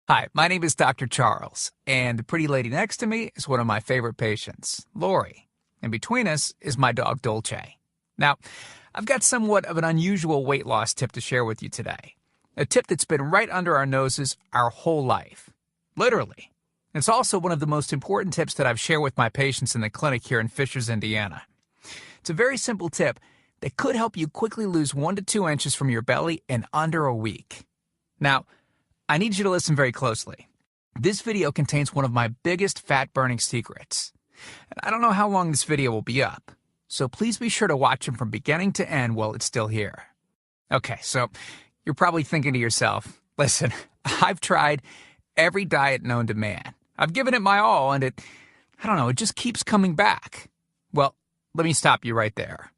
Hi, my name is Dr. Charles, and the pretty lady next to me is one of my favorite patients, Lori. And between us is my dog, Dolce. Now, I've got somewhat of an unusual weight loss tip to share with you today. A tip that's been right under our noses our whole life. Literally. It's also one of the most important tips that I've shared with my patients in the clinic here in Fishers, Indiana. It's a very simple tip that could help you quickly lose 1 to 2 inches from your belly in under a week. Now, I need you to listen very closely. This video contains one of my biggest fat-burning secrets. And I don't know how long this video will be up, so please be sure to watch it from beginning to end while it's still here. Okay, so you're probably thinking to yourself, listen, I've tried every diet known to man. I've given it my all, and it just keeps coming back. Well, let me stop you right there.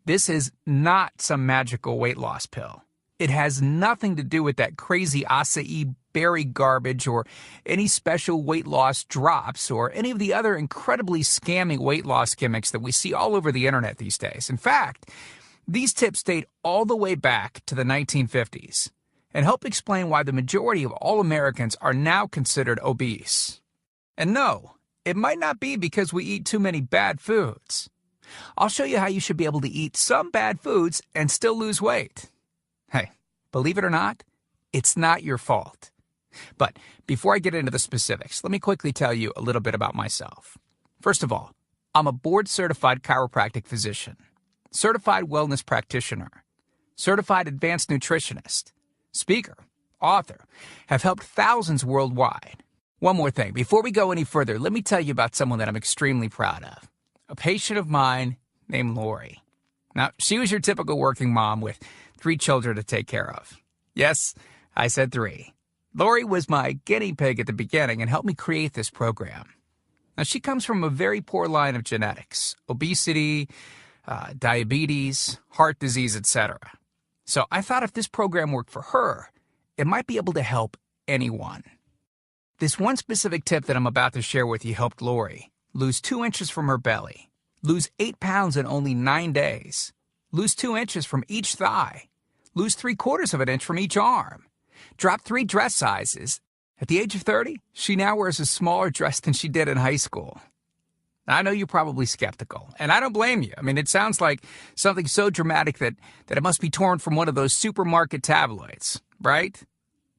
This is not some magical weight loss pill. It has nothing to do with that crazy acai berry garbage or any special weight loss drops or any of the other incredibly scammy weight loss gimmicks that we see all over the internet these days. In fact, these tips date all the way back to the 1950s and help explain why the majority of all Americans are now considered obese. And no, it might not be because we eat too many bad foods. I'll show you how you should be able to eat some bad foods and still lose weight. Hey, believe it or not, it's not your fault. But before I get into the specifics, let me quickly tell you a little bit about myself. First of all, I'm a board-certified chiropractic physician, certified wellness practitioner, certified advanced nutritionist, speaker, author, have helped thousands worldwide. One more thing, before we go any further, let me tell you about someone that I'm extremely proud of, a patient of mine named Lori. Now, she was your typical working mom with 3 children to take care of. Yes, I said 3. Lori was my guinea pig at the beginning and helped me create this program. Now, she comes from a very poor line of genetics, obesity, diabetes, heart disease, etc. So I thought if this program worked for her, it might be able to help anyone. This one specific tip that I'm about to share with you helped Lori lose 2 inches from her belly, lose 8 pounds in only 9 days, lose 2 inches from each thigh, lose 3/4 of an inch from each arm, drop 3 dress sizes. At the age of 30, she now wears a smaller dress than she did in high school. Now, I know you're probably skeptical, and I don't blame you. I mean, it sounds like something so dramatic that it must be torn from one of those supermarket tabloids, right?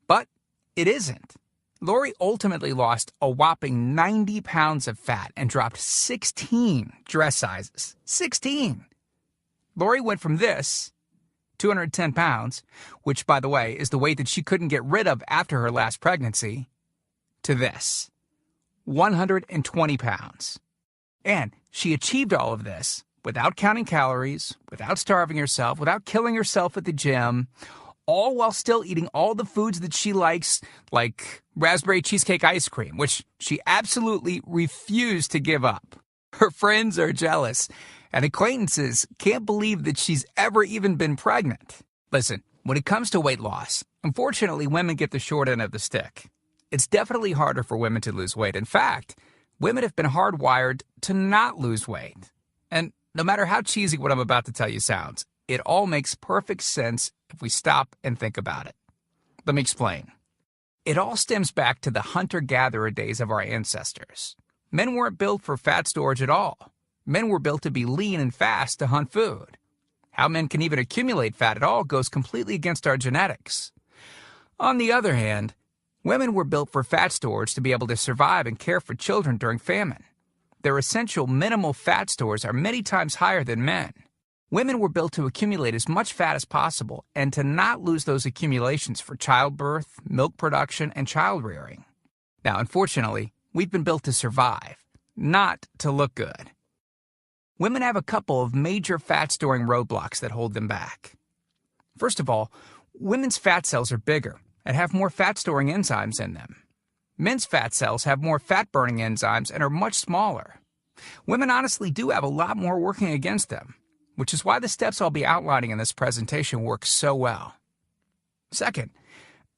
But it isn't. Lori ultimately lost a whopping 90 pounds of fat and dropped 16 dress sizes. 16! Lori went from this, 210 pounds, which, by the way, is the weight that she couldn't get rid of after her last pregnancy, to this, 120 pounds. And she achieved all of this without counting calories, without starving herself, without killing herself at the gym, all while still eating all the foods that she likes, like raspberry cheesecake ice cream, which she absolutely refused to give up. Her friends are jealous, and acquaintances can't believe that she's ever even been pregnant. Listen, when it comes to weight loss, unfortunately, women get the short end of the stick. It's definitely harder for women to lose weight. In fact, women have been hardwired to not lose weight. And no matter how cheesy what I'm about to tell you sounds, it all makes perfect sense if we stop and think about it. Let me explain. It all stems back to the hunter-gatherer days of our ancestors. Men weren't built for fat storage at all. Men were built to be lean and fast to hunt food. How men can even accumulate fat at all goes completely against our genetics. On the other hand, women were built for fat storage to be able to survive and care for children during famine. Their essential minimal fat stores are many times higher than men. Women were built to accumulate as much fat as possible and to not lose those accumulations for childbirth, milk production, and child rearing. Now, unfortunately, we've been built to survive, not to look good. Women have a couple of major fat-storing roadblocks that hold them back. First of all, women's fat cells are bigger and have more fat-storing enzymes in them. Men's fat cells have more fat-burning enzymes and are much smaller. Women honestly do have a lot more working against them, which is why the steps I'll be outlining in this presentation work so well. Second,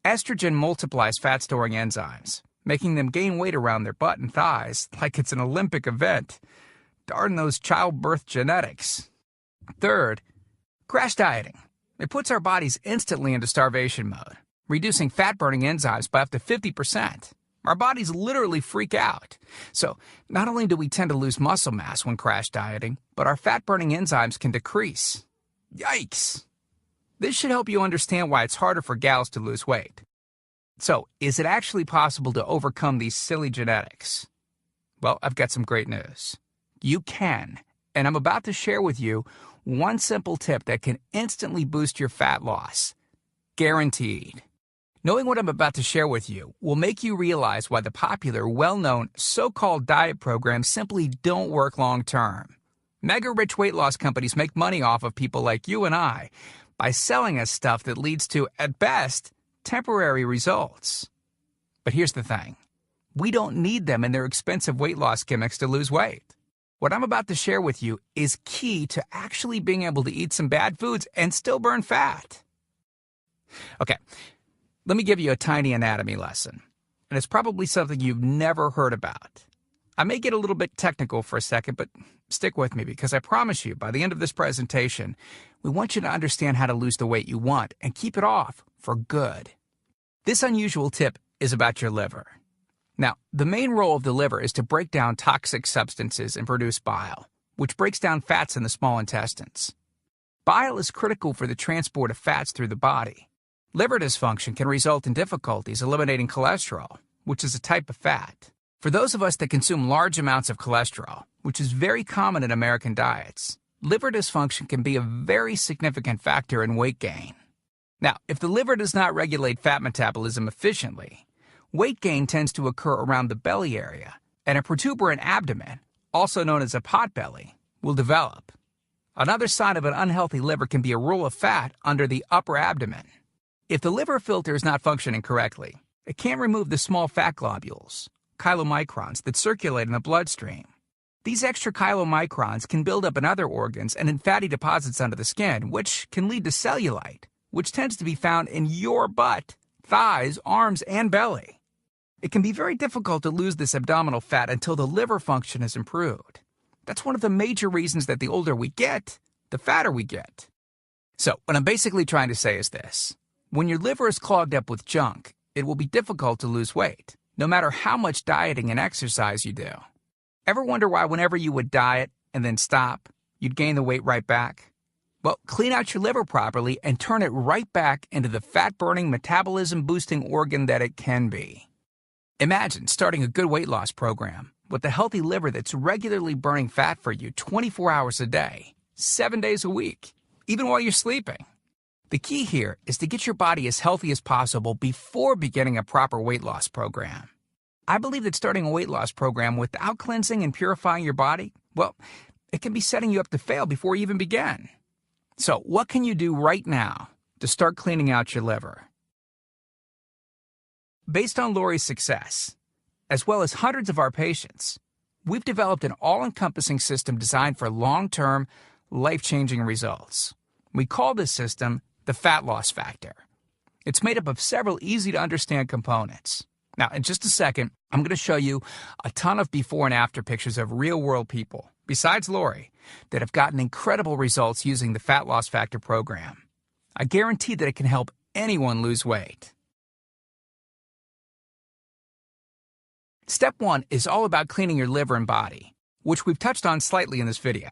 estrogen multiplies fat-storing enzymes, making them gain weight around their butt and thighs like it's an Olympic event. Darn those childbirth genetics. Third, crash dieting. It puts our bodies instantly into starvation mode, reducing fat-burning enzymes by up to 50%. Our bodies literally freak out. So, not only do we tend to lose muscle mass when crash dieting, but our fat-burning enzymes can decrease. Yikes! This should help you understand why it's harder for gals to lose weight. So, is it actually possible to overcome these silly genetics? Well, I've got some great news. You can, and I'm about to share with you one simple tip that can instantly boost your fat loss. Guaranteed. Knowing what I'm about to share with you will make you realize why the popular, well-known, so-called diet programs simply don't work long-term. Mega-rich weight loss companies make money off of people like you and I by selling us stuff that leads to, at best, temporary results. But here's the thing. We don't need them in their expensive weight loss gimmicks to lose weight. What I'm about to share with you is key to actually being able to eat some bad foods and still burn fat. Okay, let me give you a tiny anatomy lesson, and it's probably something you've never heard about. I may get a little bit technical for a second, but stick with me because I promise you, by the end of this presentation, we want you to understand how to lose the weight you want and keep it off for good. This unusual tip is about your liver. Now, the main role of the liver is to break down toxic substances and produce bile, which breaks down fats in the small intestines. Bile is critical for the transport of fats through the body. Liver dysfunction can result in difficulties eliminating cholesterol, which is a type of fat. For those of us that consume large amounts of cholesterol, which is very common in American diets, liver dysfunction can be a very significant factor in weight gain. Now, if the liver does not regulate fat metabolism efficiently, weight gain tends to occur around the belly area, and a protuberant abdomen, also known as a potbelly, will develop. Another sign of an unhealthy liver can be a roll of fat under the upper abdomen. If the liver filter is not functioning correctly, it can't remove the small fat globules, chylomicrons, that circulate in the bloodstream. These extra chylomicrons can build up in other organs and in fatty deposits under the skin, which can lead to cellulite, which tends to be found in your butt, thighs, arms, and belly. It can be very difficult to lose this abdominal fat until the liver function is improved. That's one of the major reasons that the older we get, the fatter we get. So, what I'm basically trying to say is this. When your liver is clogged up with junk, it will be difficult to lose weight, no matter how much dieting and exercise you do. Ever wonder why whenever you would diet and then stop, you'd gain the weight right back? Well, clean out your liver properly and turn it right back into the fat-burning, metabolism-boosting organ that it can be. Imagine starting a good weight loss program with a healthy liver that's regularly burning fat for you 24 hours a day, 7 days a week, even while you're sleeping. The key here is to get your body as healthy as possible before beginning a proper weight loss program. I believe that starting a weight loss program without cleansing and purifying your body, well, it can be setting you up to fail before you even begin. So, what can you do right now to start cleaning out your liver? Based on Lori's success, as well as hundreds of our patients, we've developed an all-encompassing system designed for long-term, life-changing results. We call this system the Fat Loss Factor. It's made up of several easy-to-understand components. Now, in just a second, I'm going to show you a ton of before and after pictures of real-world people, besides Lori, that have gotten incredible results using the Fat Loss Factor program. I guarantee that it can help anyone lose weight. Step 1 is all about cleaning your liver and body, which we've touched on slightly in this video.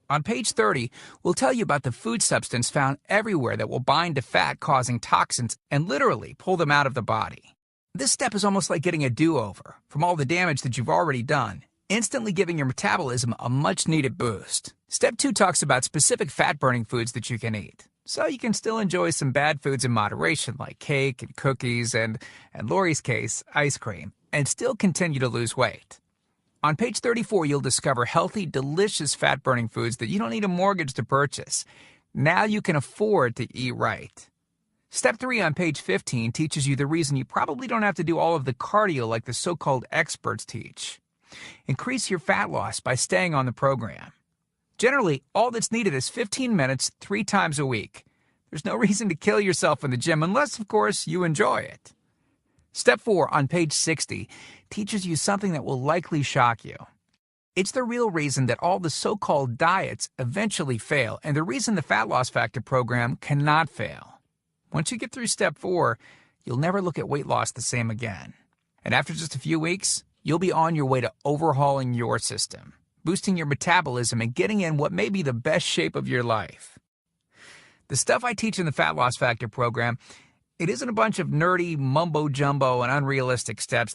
On page 30, we'll tell you about the food substance found everywhere that will bind to fat, causing toxins and literally pull them out of the body. This step is almost like getting a do-over from all the damage that you've already done, instantly giving your metabolism a much-needed boost. Step 2 talks about specific fat-burning foods that you can eat, so you can still enjoy some bad foods in moderation like cake and cookies and, in Lori's case, ice cream, and still continue to lose weight. On page 34, you'll discover healthy, delicious fat-burning foods that you don't need a mortgage to purchase. Now you can afford to eat right. Step 3 on page 15 teaches you the reason you probably don't have to do all of the cardio like the so-called experts teach. Increase your fat loss by staying on the program. Generally, all that's needed is 15 minutes 3 times a week. There's no reason to kill yourself in the gym unless, of course, you enjoy it. Step 4 on page 60 teaches you something that will likely shock you. It's the real reason that all the so-called diets eventually fail, and the reason the Fat Loss Factor program cannot fail. Once you get through step 4, you'll never look at weight loss the same again. And after just a few weeks, you'll be on your way to overhauling your system, boosting your metabolism, and getting in what may be the best shape of your life. The stuff I teach in the Fat Loss Factor program, it isn't a bunch of nerdy mumbo-jumbo and unrealistic steps.